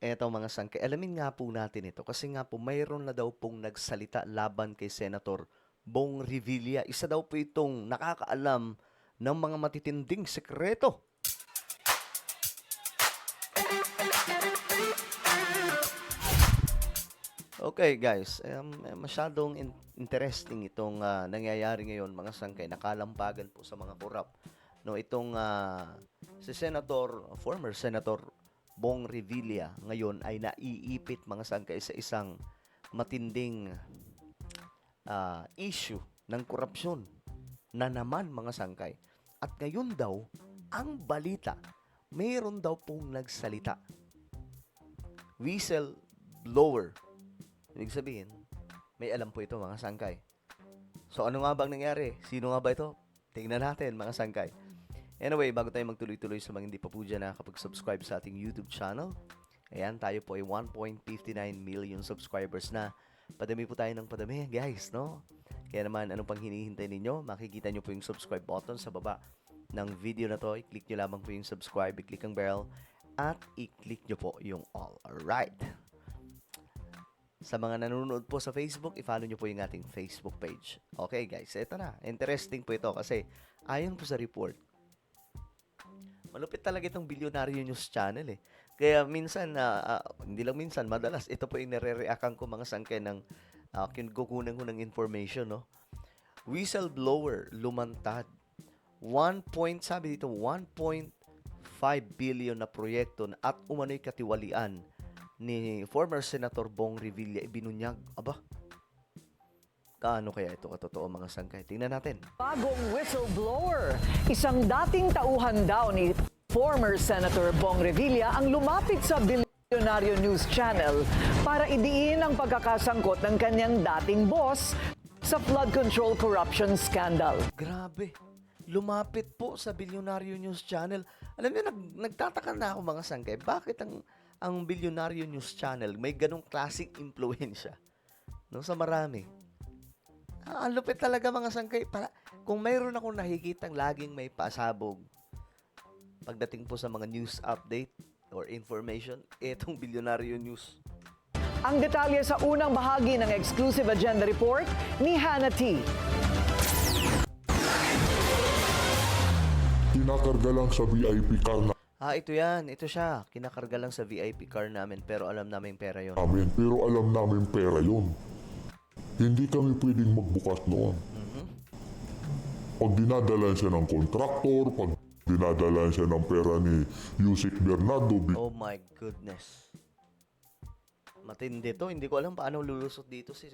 Eto mga sangkay, alamin nga po natin ito kasi nga po mayroon na daw pong nagsalita laban kay Senator Bong Revilla. Isa daw po itong nakakaalam ng mga matitinding sekreto. Okay guys, masyadong interesting itong nangyayari ngayon mga sangkay, nakalampagan po sa mga korap. No, itong si former Senator Bong Revilla ngayon ay naiipit mga sangkay sa isang matinding issue ng korupsyon na naman mga sangkay. At ngayon daw, ang balita, mayroon daw pong nagsalita. Whistleblower. Ibig sabihin, may alam po ito mga sangkay. So ano nga bang nangyari? Sino nga ba ito? Tingnan natin mga sangkay. Anyway, bago tayo magtuloy-tuloy sa mga hindi pa po dyan nakakapag-subscribe sa ating YouTube channel, ayan, tayo po ay 1.59 million subscribers na. Padami po tayo ng padami, guys, no? Kaya naman, anong pang hinihintay ninyo? Makikita nyo po yung subscribe button sa baba ng video na to. I-click nyo lamang po yung subscribe, i-click ang bell, at i-click nyo po yung all. Alright. Sa mga nanonood po sa Facebook, i-follow nyo po yung ating Facebook page. Okay guys, eto na. Interesting po ito kasi ayon po sa report, malupit talaga itong Bilyonaryo News Channel eh. Kaya minsan, hindi lang minsan, madalas, ito po yung nare-reactan ko mga sangkay ng kukunan ko ng information, no? Whistleblower, lumantad. Sabi dito, 1.5 billion na proyekto at umano'y katiwalian ni former Senator Bong Revilla ibinunyag. Aba, kaano kaya ito katotoo mga sangkay? Tingnan natin. Bagong whistleblower, isang dating tauhan daw ni former Senator Bong Revilla ang lumapit sa Bilyonaryo News Channel para idiin ang pagkakasangkot ng kanyang dating boss sa flood control corruption scandal. Grabe. Lumapit po sa Bilyonaryo News Channel. Alam niyo, nagtataka na ako mga sangkay. Bakit ang Bilyonaryo News Channel may ganong classic impluensya, no, sa marami? Ang lupit talaga mga sangkay. Kung mayroon akong nakikitang laging may pasabog pagdating po sa mga news update or information, itong Bilyonaryo News. Ang detalye sa unang bahagi ng exclusive agenda report ni Hannah T. Kinakarga lang sa VIP car Ito yan. Ito siya. Kinakarga lang sa VIP car namin pero alam namin pera yon. namin, pero alam namin pera yun. Hindi kami pwedeng magbukas noon. Pag dinadalan siya ng kontraktor, pag dinadalan siya ng pera ni Yusek Bernardo, Oh my goodness. Matindi to. Hindi ko alam paano lulusot dito si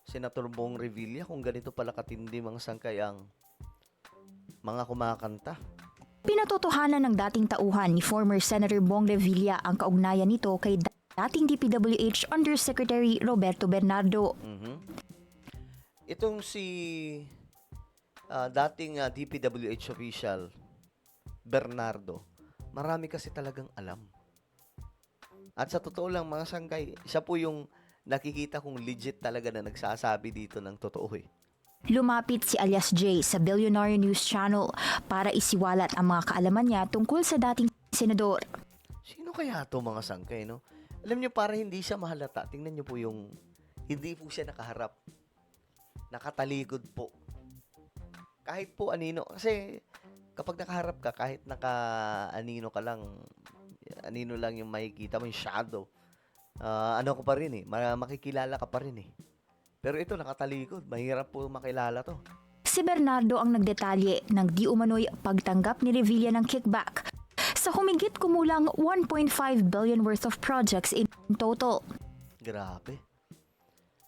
Senator Bong Revilla kung ganito pala katindi mga sangkay ang mga kumakanta. Pinatotohanan ng dating tauhan ni former Senator Bong Revilla ang kaugnayan nito kay dating DPWH Undersecretary Roberto Bernardo. Itong si dating DPWH official Bernardo, marami kasi talagang alam. At sa totoo lang mga sangkay, siya po yung nakikita kong legit talaga na nagsasabi dito ng totoo eh. Lumapit si alias J sa Bilyonaryo News Channel para isiwalat ang mga kaalaman niya tungkol sa dating senador. Sino kaya to mga sangkay, no? Alam niyo, para hindi siya mahalata, tingnan niyo po yung hindi po siya nakaharap. Nakatalikod po. Kahit po anino, kasi kapag nakaharap ka, kahit naka-anino ka lang, anino lang yung makikita mo, yung shadow. Ano ko pa rin eh, makikilala ka pa rin eh. Pero ito, nakatalikod. Mahirap po makilala to. Si Bernardo ang nagdetalye ng di umano'y pagtanggap ni Revilla ng kickback sa humigit kumulang 1.5 billion worth of projects in total. Grabe.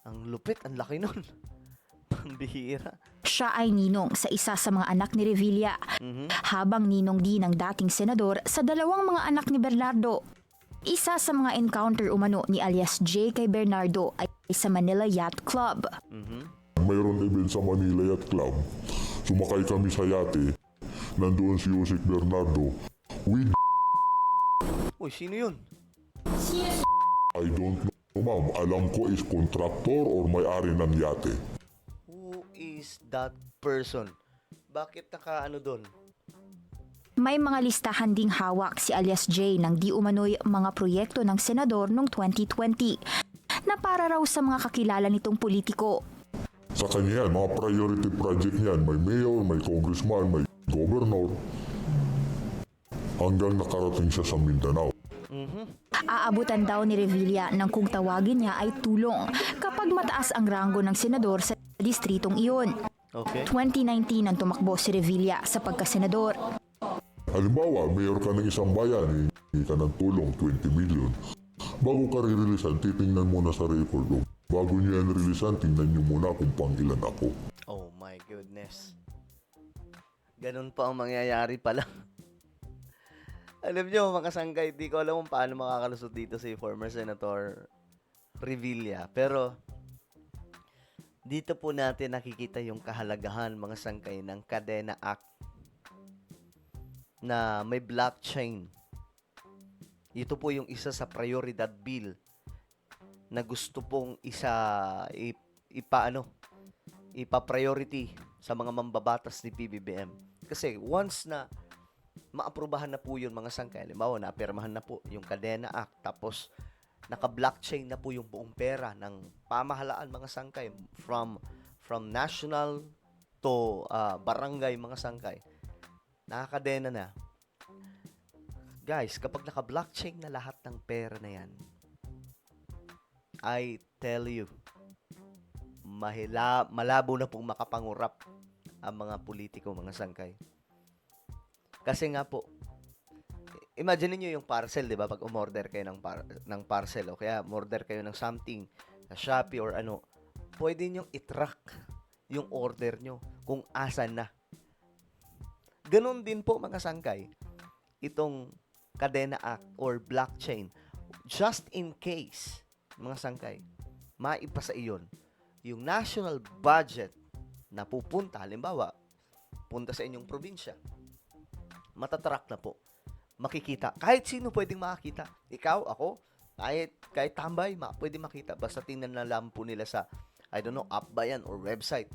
Ang lupit, ang laki nun. Pambihira. Siya ay ninong sa isa sa mga anak ni Revilla, habang ninong din ng dating senador sa dalawang mga anak ni Bernardo. Isa sa mga encounter umano ni alias J kay Bernardo ay sa Manila Yacht Club. mayroon event sa Manila Yacht Club. Sumakay kami sa yate. Nandoon si Yusek Bernardo. With Uy, sino yun? I don't know, ma'am. Alam ko is contractor or may-ari ng yate. Who is that person? Bakit naka ano doon? May mga listahan ding hawak si alias J ng di umano'y mga proyekto ng senador noong 2020 na para raw sa mga kakilala nitong politiko. Sa kanya yan, mga priority project niyan, may mayor, may congressman, may governor, hanggang nakarating siya sa Mindanao. Aabutan daw ni Revilla ng kung tawagin niya ay tulong kapag mataas ang ranggo ng senador sa distritong iyon. Okay. 2019 nang tumakbo si Revilla sa pagkasenador. Halimbawa, mayor ka ng isang bayan, hingi ka ng tulong, 20 million. Bago ka rilisan, titingnan muna sa record mo. Bago niyo yan rilisan, tingnan niyo muna kung pangilan ako. Oh my goodness. Ganun pa ang mangyayari pala. Alam nyo, mga sanggay, di ko alam kung paano makakalusot dito si former Senator Revilla. Pero, dito po natin nakikita yung kahalagahan, mga sangkay, ng Kadena Act na may blockchain. Ito po yung isa sa prioridad bill na gusto pong ipa-priority sa mga mambabatas ni PBBM. Kasi once na maaprubahan na po yun, mga sangkay, halimbawa naapirmahan na po yung Kadena Act, tapos naka-blockchain na po yung buong pera ng pamahalaan, mga sangkay, from national to barangay, mga sangkay, nakakadena na. Guys, kapag naka-blockchain na lahat ng pera na yan, I tell you, malabo na pong makapangurap ang mga politiko, mga sangkay. Kasi nga po, imagine niyo yung parcel, di ba? Pag umorder kayo ng parcel o kaya umorder kayo ng something sa Shopee or ano, pwede nyo i-track yung order nyo kung asan na. Ganon din po, mga sangkay, itong Kadena Act or blockchain. Just in case, mga sangkay, maipasa iyon yung national budget na pupunta, halimbawa, punta sa inyong probinsya, matatrack na po. Makikita. Kahit sino pwedeng makakita. Ikaw, ako, kahit tambay, pwede makita. Basta tingnan na lang po nila sa, I don't know, app ba yan or website.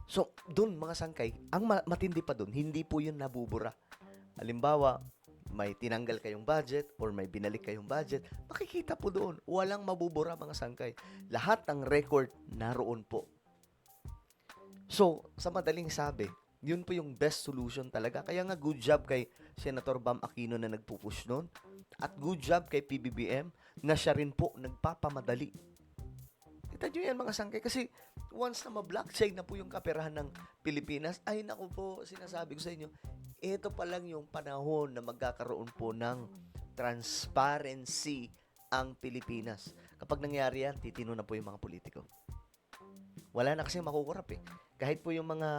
So, dun, mga sangkay, ang matindi pa dun, hindi po yun nabubura. Halimbawa, may tinanggal kayong budget or may binalik kayong budget, makikita po doon. Walang mabubura, mga sangkay. Lahat ng record naroon po. So, sa madaling sabi, yun po yung best solution talaga. Kaya nga good job kay Senator Bam Aquino na nagpupush nun. At good job kay PBBM na siya rin po nagpapamadali. Kita nyo yan, mga sangkay. Kasi once na ma-blockchain na po yung kaperahan ng Pilipinas, ay naku po, sinasabi ko sa inyo, ito pa lang yung panahon na magkakaroon po ng transparency ang Pilipinas. Kapag nangyari yan, titino na po yung mga politiko. Wala na kasi makukurap eh. Kahit po yung mga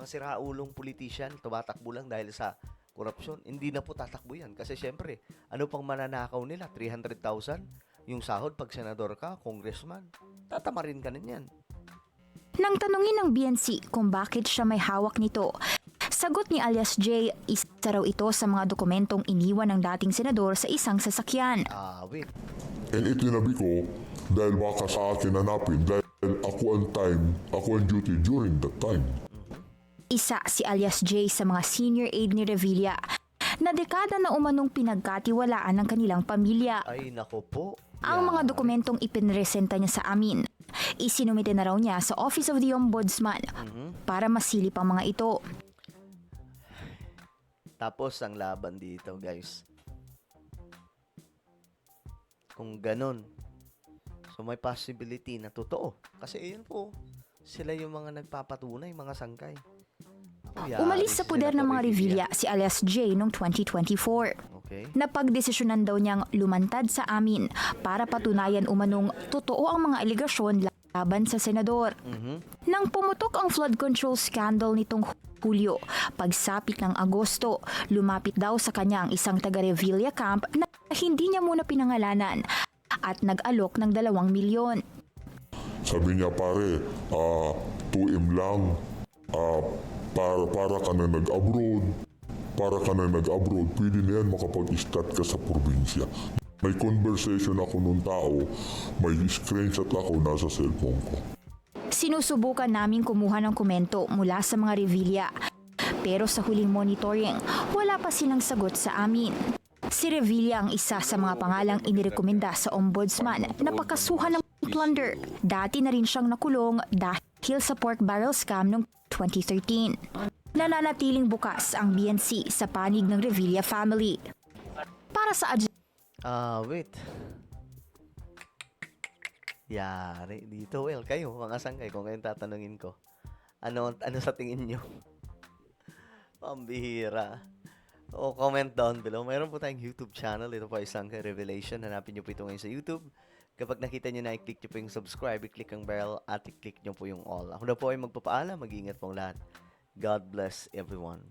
siraulong politician, tumatakbo lang dahil sa korupsyon, hindi na po tatakbo yan. Kasi syempre, ano pang mananakaw nila? 300,000? Yung sahod pag senador ka, congressman, tatamarin ka na yan. Nang tanungin ng BNC kung bakit siya may hawak nito, sagot ni alias J, isa raw ito sa mga dokumentong iniwan ng dating senador sa isang sasakyan. Wait. And itinabi ko dahil baka sa akin hanapin dahil ako ang duty during that time. Isa si alias J sa mga senior aide ni Revilla na dekada na umanong pinagkatiwalaan ng kanilang pamilya. Ay, nako po. Ang mga dokumentong ipinresenta niya sa amin, isinumite na raw niya sa Office of the Ombudsman para masilip ang mga ito. Tapos ang laban dito, guys. Kung ganun, so may possibility na totoo. Kasi yun po, sila yung mga nagpapatunay, mga sangkay. Umalis sa poder ng mga Revilla si alias J noong 2024. Okay. Napagdesisyonan daw niyang lumantad sa amin para patunayan umanong totoo ang mga aligasyon laban sa senador. Nang pumutok ang flood control scandal nitong Hulyo, pagsapit ng Agosto, lumapit daw sa kanya ang isang taga-Revilla camp na hindi niya muna pinangalanan at nag-alok ng 2 milyon. Sabi niya, pare, 2M lang, para ka na nag-abroad, pwede na yan makapag-start ka sa probinsya. May conversation ako nung tao, may screenshot ako nasa cellphone ko. Sinusubukan naming kumuha ng komento mula sa mga Revilla, Pero sa huling monitoring, wala pa silang sagot sa amin. Si Revilla ang isa sa mga pangalang inirekomenda sa ombudsman na pakasuhan ng plunder. Dati na rin siyang nakulong dahil sa pork barrel scam noong 2013. Nananatiling bukas ang BNC sa panig ng Revilla family. Para sa Wait. Yari dito. Well, kayo, mga sangkay, kung kayong tatanungin ko, ano sa tingin nyo? Pambihira. O comment down below. Mayroon po tayong YouTube channel. Ito po ay Sangkay Revelation. Hanapin nyo po ito ngayon sa YouTube. Kapag nakita nyo na, i-click nyo po yung subscribe, i-click ang bell, at i-click nyo po yung all. Ako na po ay magpapaalam. Mag-iingat pong lahat. God bless everyone.